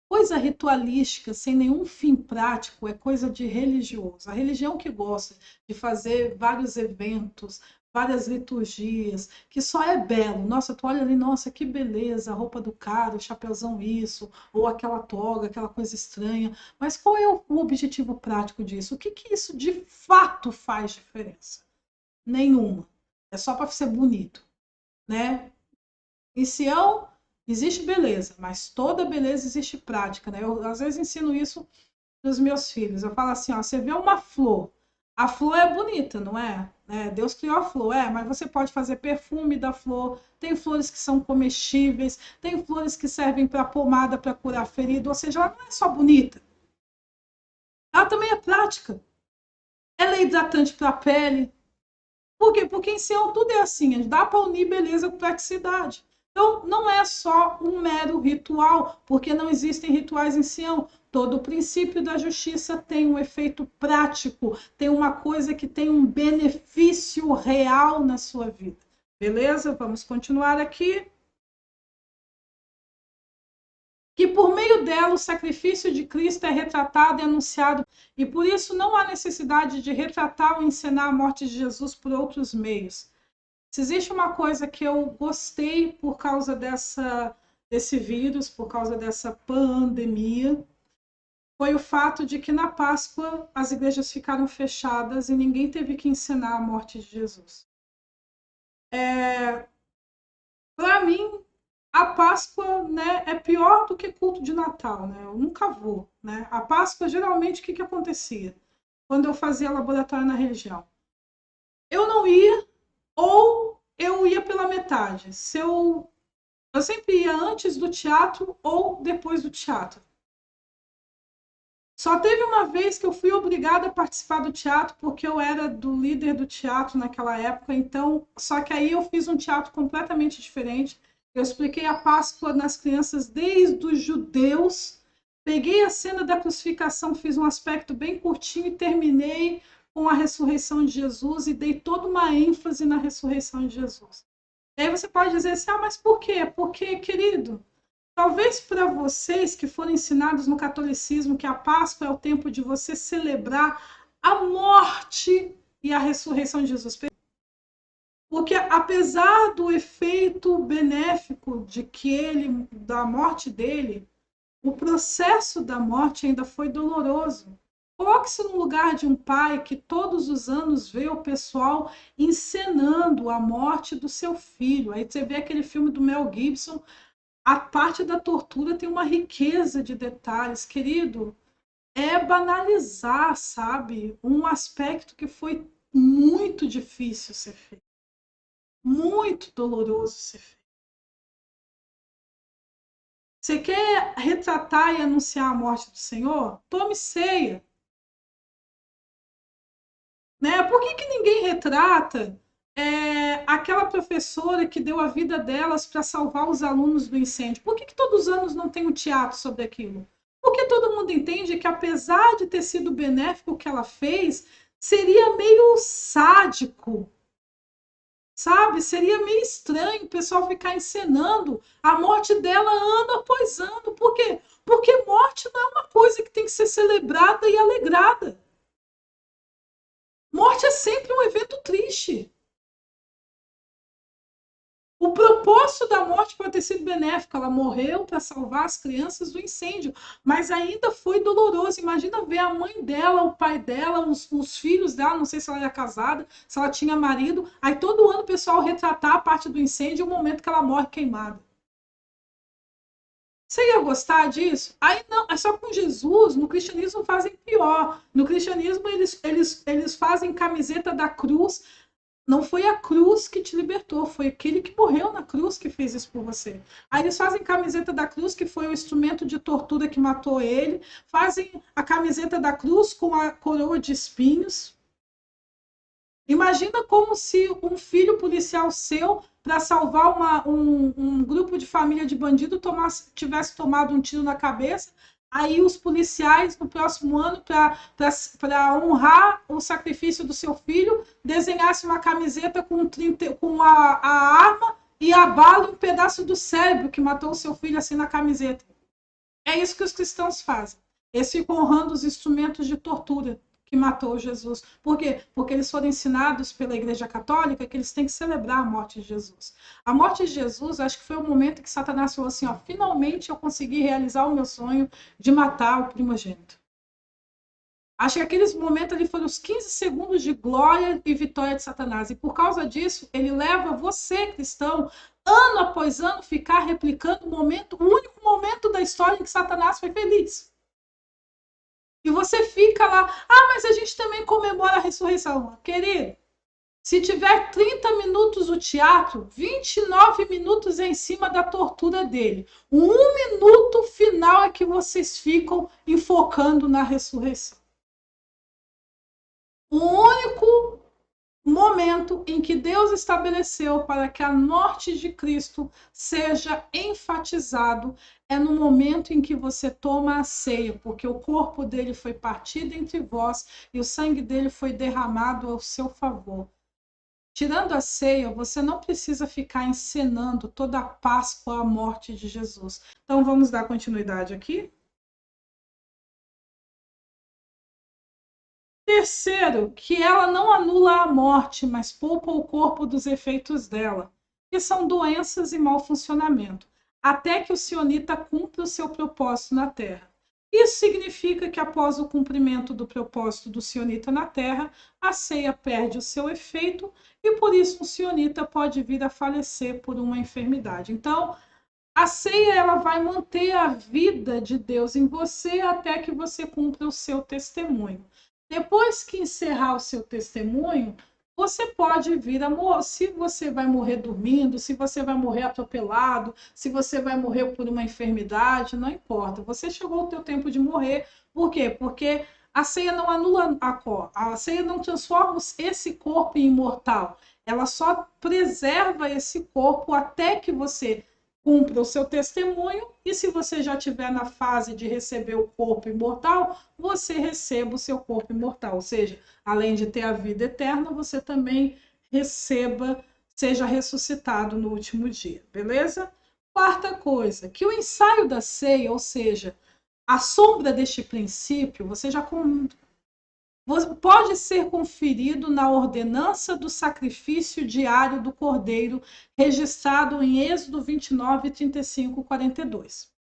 coisa ritualística, sem nenhum fim prático, é coisa de religioso. A religião que gosta de fazer vários eventos, várias liturgias, que só é belo. Nossa, tu olha ali, nossa, que beleza, a roupa do cara, o chapéuzão isso, ou aquela toga, aquela coisa estranha. Mas qual é o objetivo prático disso? O que que isso de fato faz diferença? Nenhuma. É só para ser bonito, né? Em Sião existe beleza, mas toda beleza existe prática, né? Eu às vezes ensino isso dos meus filhos. Eu falo assim, ó, você vê uma flor, a flor é bonita, não é? Deus criou a flor, mas você pode fazer perfume da flor, tem flores que são comestíveis, tem flores que servem para pomada para curar ferido, ou seja, ela não é só bonita, ela também é prática. Ela é hidratante para a pele. Por quê? Porque em Sião tudo é assim, dá para unir beleza com praticidade. Então, não é só um mero ritual, porque não existem rituais em Sião. Todo o princípio da justiça tem um efeito prático, tem uma coisa que tem um benefício real na sua vida. Beleza? Vamos continuar aqui. Que por meio dela o sacrifício de Cristo é retratado e anunciado, e por isso não há necessidade de retratar ou encenar a morte de Jesus por outros meios. Se existe uma coisa que eu gostei por causa desse vírus, por causa dessa pandemia, foi o fato de que na Páscoa as igrejas ficaram fechadas e ninguém teve que encenar a morte de Jesus. Para mim, a Páscoa, né, é pior do que culto de Natal, né? Eu nunca vou, né? A Páscoa, geralmente, o que acontecia? Quando eu fazia laboratório na religião. Eu não ia, ou eu ia pela metade. Eu sempre ia antes do teatro ou depois do teatro. Só teve uma vez que eu fui obrigada a participar do teatro, porque eu era do líder do teatro naquela época, então, só que aí eu fiz um teatro completamente diferente. Eu expliquei a Páscoa nas crianças desde os judeus, peguei a cena da crucificação, fiz um aspecto bem curtinho e terminei com a ressurreição de Jesus e dei toda uma ênfase na ressurreição de Jesus. E aí você pode dizer assim, mas por quê? Porque, querido, talvez para vocês que foram ensinados no catolicismo que a Páscoa é o tempo de você celebrar a morte e a ressurreição de Jesus. Porque apesar do efeito benéfico da morte dele, o processo da morte ainda foi doloroso. Coloque-se no lugar de um pai que todos os anos vê o pessoal encenando a morte do seu filho. Aí você vê aquele filme do Mel Gibson, a parte da tortura tem uma riqueza de detalhes, querido. É banalizar, sabe? Um aspecto que foi muito difícil ser feito, muito doloroso ser feito. Você quer retratar e anunciar a morte do Senhor? Tome ceia. Né? Por que ninguém retrata aquela professora que deu a vida delas para salvar os alunos do incêndio? Por que todos os anos não tem um teatro sobre aquilo? Porque todo mundo entende que, apesar de ter sido benéfico o que ela fez, seria meio sádico, sabe? Seria meio estranho o pessoal ficar encenando a morte dela ano após ano. Por quê? Porque morte não é uma coisa que tem que ser celebrada e alegrada. Morte é sempre um evento triste. O propósito da morte pode ter sido benéfico. Ela morreu para salvar as crianças do incêndio, mas ainda foi doloroso. Imagina ver a mãe dela, o pai dela, os filhos dela, não sei se ela era casada, se ela tinha marido. Aí todo ano o pessoal retratar a parte do incêndio e o momento que ela morre queimada. Você ia gostar disso? Aí não, é só com Jesus. No cristianismo fazem pior. No cristianismo eles fazem camiseta da cruz. Não foi a cruz que te libertou, foi aquele que morreu na cruz que fez isso por você. Aí eles fazem camiseta da cruz, que foi o instrumento de tortura que matou ele, fazem a camiseta da cruz com a coroa de espinhos. Imagina como se um filho policial seu, para salvar um grupo de família de bandido, tivesse tomado um tiro na cabeça. Aí os policiais, no próximo ano, para honrar o sacrifício do seu filho, desenhassem uma camiseta com a arma e a bala, um pedaço do cérebro que matou o seu filho assim na camiseta. É isso que os cristãos fazem. Eles ficam honrando os instrumentos de tortura que matou Jesus. Por quê? Porque eles foram ensinados pela Igreja Católica que eles têm que celebrar a morte de Jesus. A morte de Jesus, acho que foi o momento que Satanás falou assim, ó, finalmente eu consegui realizar o meu sonho de matar o primogênito. Acho que aqueles momentos ali foram os 15 segundos de glória e vitória de Satanás. E por causa disso, ele leva você, cristão, ano após ano, ficar replicando o único momento da história em que Satanás foi feliz. E você fica lá, mas a gente também comemora a ressurreição. Querido, se tiver 30 minutos o teatro, 29 minutos é em cima da tortura dele. O 1 minuto final é que vocês ficam enfocando na ressurreição. O único momento em que Deus estabeleceu para que a morte de Cristo seja enfatizado é no momento em que você toma a ceia, porque o corpo dele foi partido entre vós e o sangue dele foi derramado ao seu favor. Tirando a ceia, você não precisa ficar encenando toda a Páscoa a morte de Jesus. Então vamos dar continuidade aqui. Terceiro, que ela não anula a morte, mas poupa o corpo dos efeitos dela, que são doenças e mau funcionamento, até que o sionita cumpra o seu propósito na terra. Isso significa que após o cumprimento do propósito do sionita na terra, a ceia perde o seu efeito e por isso o sionita pode vir a falecer por uma enfermidade. Então, a ceia ela vai manter a vida de Deus em você até que você cumpra o seu testemunho. Depois que encerrar o seu testemunho, você pode vir a morrer. Se você vai morrer dormindo, se você vai morrer atropelado, se você vai morrer por uma enfermidade, não importa. Você chegou ao teu tempo de morrer. Por quê? Porque a ceia não anula a ceia não transforma esse corpo em imortal. Ela só preserva esse corpo até que você cumpra o seu testemunho, e se você já estiver na fase de receber o corpo imortal, você receba o seu corpo imortal, ou seja, além de ter a vida eterna, você também seja ressuscitado no último dia, beleza? Quarta coisa, que o ensaio da ceia, ou seja, a sombra deste princípio, você já pode ser conferido na ordenança do sacrifício diário do Cordeiro, registrado em Êxodo 29, 35, 42.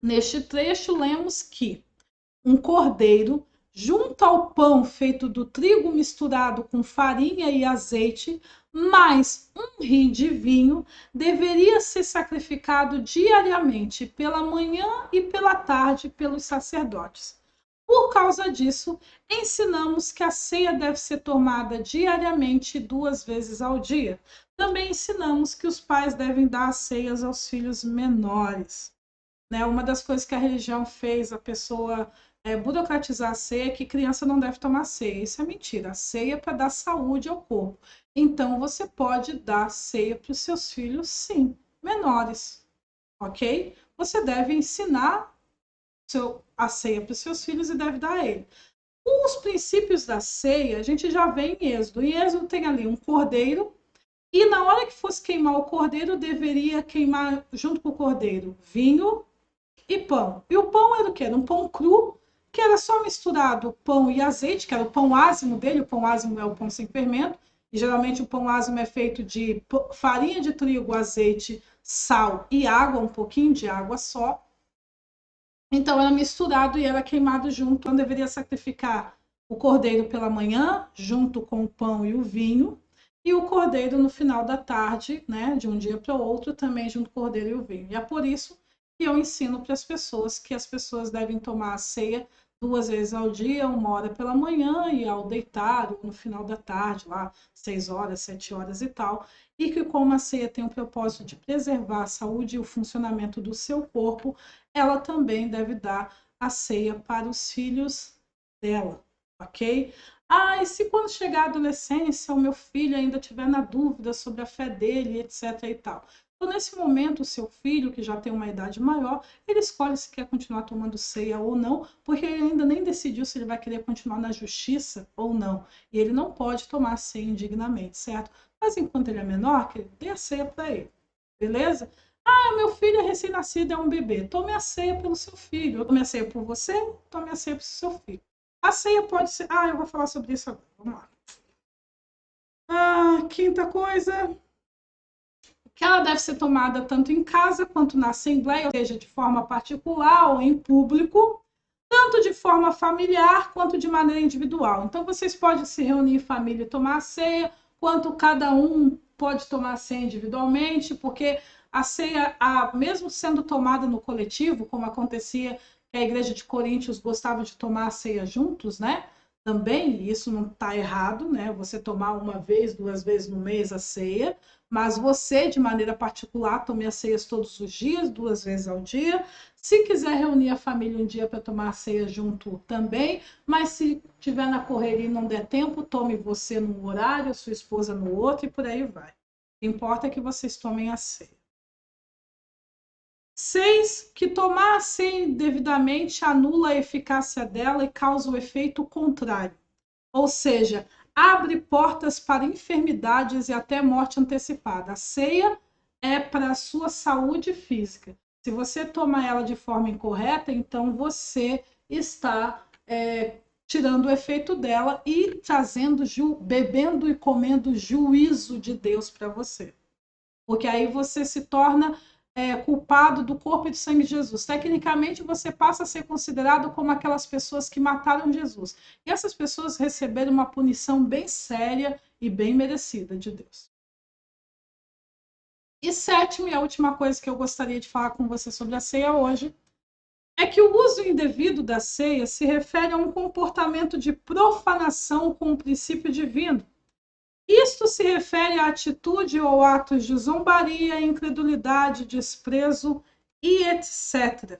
Neste trecho, lemos que um cordeiro, junto ao pão feito do trigo misturado com farinha e azeite, mais um rim de vinho, deveria ser sacrificado diariamente, pela manhã e pela tarde, pelos sacerdotes. Por causa disso, ensinamos que a ceia deve ser tomada diariamente 2 vezes ao dia. Também ensinamos que os pais devem dar as ceias aos filhos menores. Uma das coisas que a religião fez, a pessoa burocratizar a ceia, é que criança não deve tomar ceia. Isso é mentira. A ceia é para dar saúde ao corpo. Então, você pode dar ceia para os seus filhos, sim, menores. Ok? Você deve ensinar a ceia para os seus filhos e deve dar a ele. Os princípios da ceia, a gente já vê em Êxodo. Em Êxodo tem ali um cordeiro, e na hora que fosse queimar o cordeiro, deveria queimar junto com o cordeiro vinho e pão. E o pão era o quê? Era um pão cru, que era só misturado pão e azeite, que era o pão ázimo dele. O pão ázimo é o pão sem fermento, e geralmente o pão ázimo é feito de farinha de trigo, azeite, sal e água, um pouquinho de água só. Então era misturado e era queimado junto. Então deveria sacrificar o cordeiro pela manhã, junto com o pão e o vinho, e o cordeiro no final da tarde, de um dia para o outro, também junto com o cordeiro e o vinho. E é por isso que eu ensino para as pessoas que as pessoas devem tomar a ceia 2 vezes ao dia, 1 hora pela manhã e ao deitar, ou no final da tarde, lá 6 horas, 7 horas e tal, e que como a ceia tem o propósito de preservar a saúde e o funcionamento do seu corpo, ela também deve dar a ceia para os filhos dela, ok? E se quando chegar a adolescência o meu filho ainda tiver na dúvida sobre a fé dele, etc e tal. Então, nesse momento, o seu filho, que já tem uma idade maior, ele escolhe se quer continuar tomando ceia ou não, porque ele ainda nem decidiu se ele vai querer continuar na justiça ou não. E ele não pode tomar ceia indignamente, certo? Mas enquanto ele é menor, que ele dê a ceia para ele, beleza? Meu filho é recém-nascido, é um bebê. Tome a ceia pelo seu filho. Eu tome a ceia por você, tome a ceia pelo seu filho. A ceia pode ser... eu vou falar sobre isso agora. Vamos lá. Quinta coisa, que ela deve ser tomada tanto em casa quanto na assembleia, ou seja, de forma particular ou em público, tanto de forma familiar quanto de maneira individual. Então, vocês podem se reunir em família e tomar a ceia, quanto cada um pode tomar a ceia individualmente, porque a ceia, mesmo sendo tomada no coletivo, como acontecia que a igreja de Coríntios gostava de tomar a ceia juntos, né? Também, isso não está errado, né? Você tomar uma vez, 2 vezes no mês a ceia, mas você, de maneira particular, tome as ceias todos os dias, 2 vezes ao dia. Se quiser reunir a família um dia para tomar a ceia junto também, mas se tiver na correria e não der tempo, tome você num horário, sua esposa no outro e por aí vai. O que importa é que vocês tomem a ceia. 6, que tomar a ceia indevidamente anula a eficácia dela e causa o efeito contrário. Ou seja, abre portas para enfermidades e até morte antecipada. A ceia é para a sua saúde física. Se você toma ela de forma incorreta, então você está tirando o efeito dela e trazendo, bebendo e comendo juízo de Deus para você. Porque aí você se torna culpado do corpo e do sangue de Jesus. Tecnicamente, você passa a ser considerado como aquelas pessoas que mataram Jesus. E essas pessoas receberam uma punição bem séria e bem merecida de Deus. E 7ª, e a última coisa que eu gostaria de falar com você sobre a ceia hoje, é que o uso indevido da ceia se refere a um comportamento de profanação com o princípio divino. Isto se refere à atitude ou atos de zombaria, incredulidade, desprezo e etc.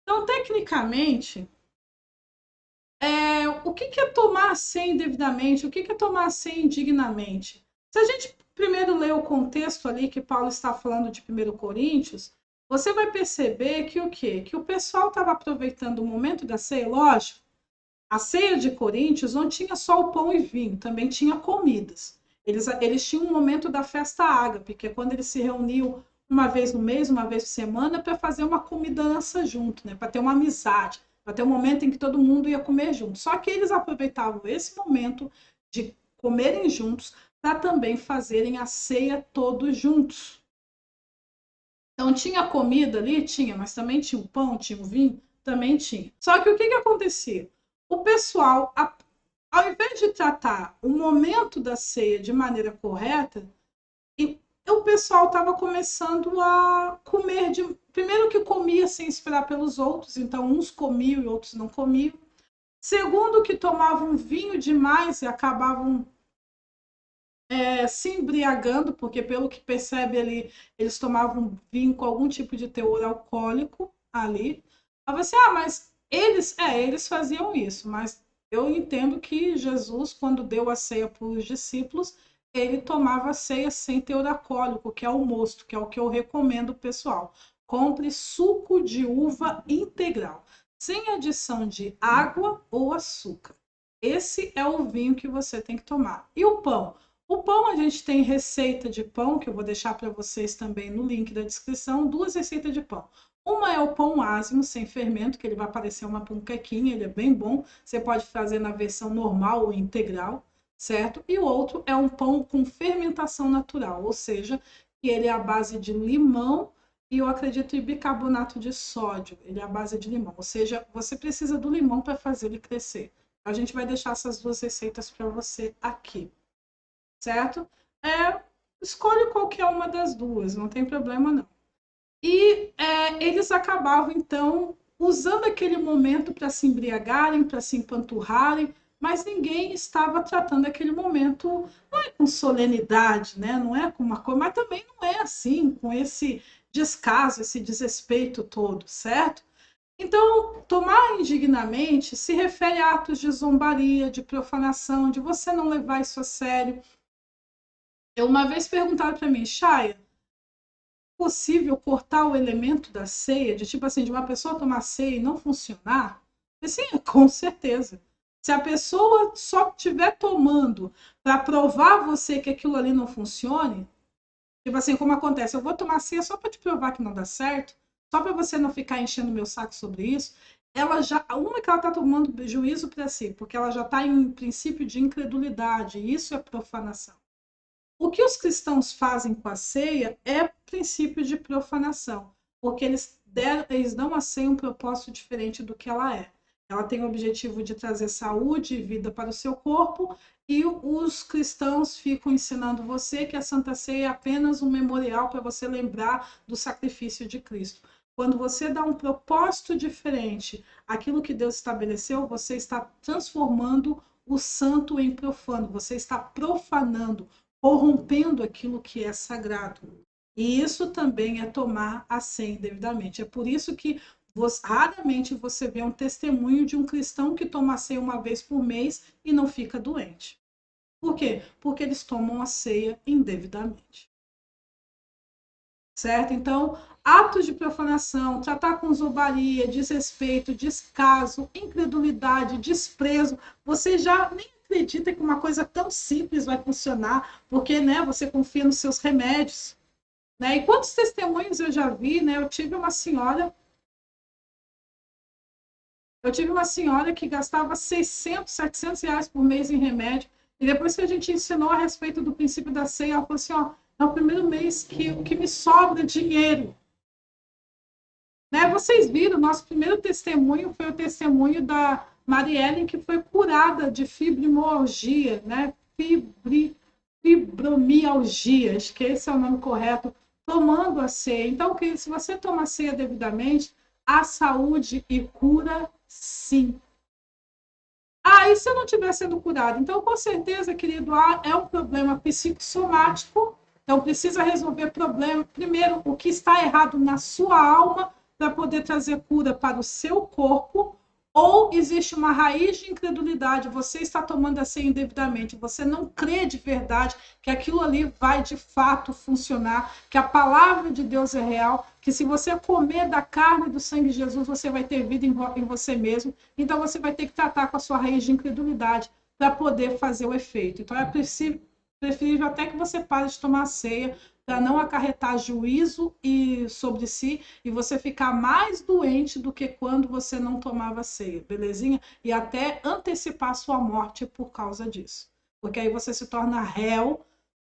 Então, tecnicamente, o que é tomar a ceia indevidamente? O que é tomar a ceia indignamente? Se a gente primeiro ler o contexto ali que Paulo está falando de 1 Coríntios, você vai perceber que o quê? Que o pessoal estava aproveitando o momento da ceia, lógico. A ceia de Coríntios não tinha só o pão e vinho, também tinha comidas. Eles tinham um momento da festa ágape, que é quando eles se reuniam uma vez no mês, uma vez por semana, para fazer uma comidança junto, né? Para ter uma amizade, para ter um momento em que todo mundo ia comer junto. Só que eles aproveitavam esse momento de comerem juntos para também fazerem a ceia todos juntos. Então tinha comida ali? Tinha, mas também tinha o pão, tinha o vinho? Também tinha. Só que o que acontecia? O pessoal, ao invés de tratar o momento da ceia de maneira correta, o pessoal estava começando a comer primeiro que comia sem esperar pelos outros, então uns comiam e outros não comiam. Segundo, que tomavam vinho demais e acabavam se embriagando, porque pelo que percebe ali, eles tomavam vinho com algum tipo de teor alcoólico ali. Aí você, mas eles faziam isso, mas eu entendo que Jesus, quando deu a ceia para os discípulos, ele tomava a ceia sem teor alcoólico, que é o mosto, que é o que eu recomendo, pessoal. Compre suco de uva integral, sem adição de água ou açúcar. Esse é o vinho que você tem que tomar. E o pão? O pão, a gente tem receita de pão, que eu vou deixar para vocês também no link da descrição, 2 receitas de pão. Uma é o pão ázimo, sem fermento, que ele vai parecer uma panquequinha, ele é bem bom. Você pode fazer na versão normal ou integral, certo? E o outro é um pão com fermentação natural, ou seja, que ele é à base de limão e eu acredito em bicarbonato de sódio, ele é à base de limão. Ou seja, você precisa do limão para fazer ele crescer. A gente vai deixar essas 2 receitas para você aqui, certo? Escolhe qualquer uma das 2, não tem problema não. E eles acabavam, então, usando aquele momento para se embriagarem, para se empanturrarem, mas ninguém estava tratando aquele momento, não é com solenidade, né? Não é com uma coisa, mas também não é assim, com esse descaso, esse desrespeito todo, certo? Então, tomar indignamente se refere a atos de zombaria, de profanação, de você não levar isso a sério. Uma vez perguntaram para mim, Chay, possível cortar o elemento da ceia, de tipo assim, de uma pessoa tomar ceia e não funcionar? Sim, com certeza. Se a pessoa só estiver tomando para provar você que aquilo ali não funcione, tipo assim, como acontece, eu vou tomar ceia só para te provar que não dá certo, só para você não ficar enchendo meu saco sobre isso, uma que ela está tomando juízo para si, porque ela já está em princípio de incredulidade, e isso é profanação. O que os cristãos fazem com a ceia é princípio de profanação, porque eles dão à ceia um propósito diferente do que ela é. Ela tem o objetivo de trazer saúde e vida para o seu corpo, e os cristãos ficam ensinando você que a Santa Ceia é apenas um memorial para você lembrar do sacrifício de Cristo. Quando você dá um propósito diferente àquilo que Deus estabeleceu, você está transformando o santo em profano, você está profanando, corrompendo aquilo que é sagrado. E isso também é tomar a ceia indevidamente. É por isso que raramente você vê um testemunho de um cristão que toma a ceia uma vez por mês e não fica doente. Por quê? Porque eles tomam a ceia indevidamente. Certo? Então, atos de profanação, tratar com zombaria, desrespeito, descaso, incredulidade, desprezo, você já nem acredita que uma coisa tão simples vai funcionar, porque, né, você confia nos seus remédios, né? E quantos testemunhos eu já vi, né? Eu tive uma senhora que gastava 600, 700 reais por mês em remédio, e depois que a gente ensinou a respeito do princípio da ceia, ela falou assim, ó, é o primeiro mês que me sobra dinheiro. Né? Vocês viram, nosso primeiro testemunho foi o testemunho da Marielle, que foi curada de fibromialgia, né? Fibromialgia, acho que esse é o nome correto, tomando a ceia. Então, se você toma a ceia devidamente, há saúde e cura, sim. Ah, e se eu não estiver sendo curado? Então, com certeza, querido, é um problema psicossomático. Então, precisa resolver o problema. Primeiro, o que está errado na sua alma para poder trazer cura para o seu corpo. Ou existe uma raiz de incredulidade, você está tomando a ceia indevidamente, você não crê de verdade que aquilo ali vai de fato funcionar, que a palavra de Deus é real, que se você comer da carne e do sangue de Jesus, você vai ter vida em você mesmo. Então você vai ter que tratar com a sua raiz de incredulidade para poder fazer o efeito. Então é preferível até que você pare de tomar a ceia, para não acarretar juízo sobre si e você ficar mais doente do que quando você não tomava ceia, belezinha? E até antecipar sua morte por causa disso. Porque aí você se torna réu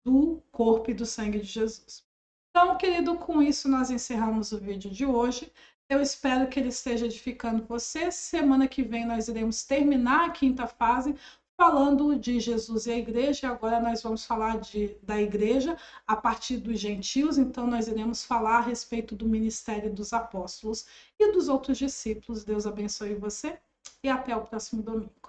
do corpo e do sangue de Jesus. Então, querido, com isso nós encerramos o vídeo de hoje. Eu espero que ele esteja edificando você. Semana que vem nós iremos terminar a quinta fase, falando de Jesus e a igreja. Agora nós vamos falar da igreja a partir dos gentios. Então, nós iremos falar a respeito do ministério dos apóstolos e dos outros discípulos. Deus abençoe você e até o próximo domingo.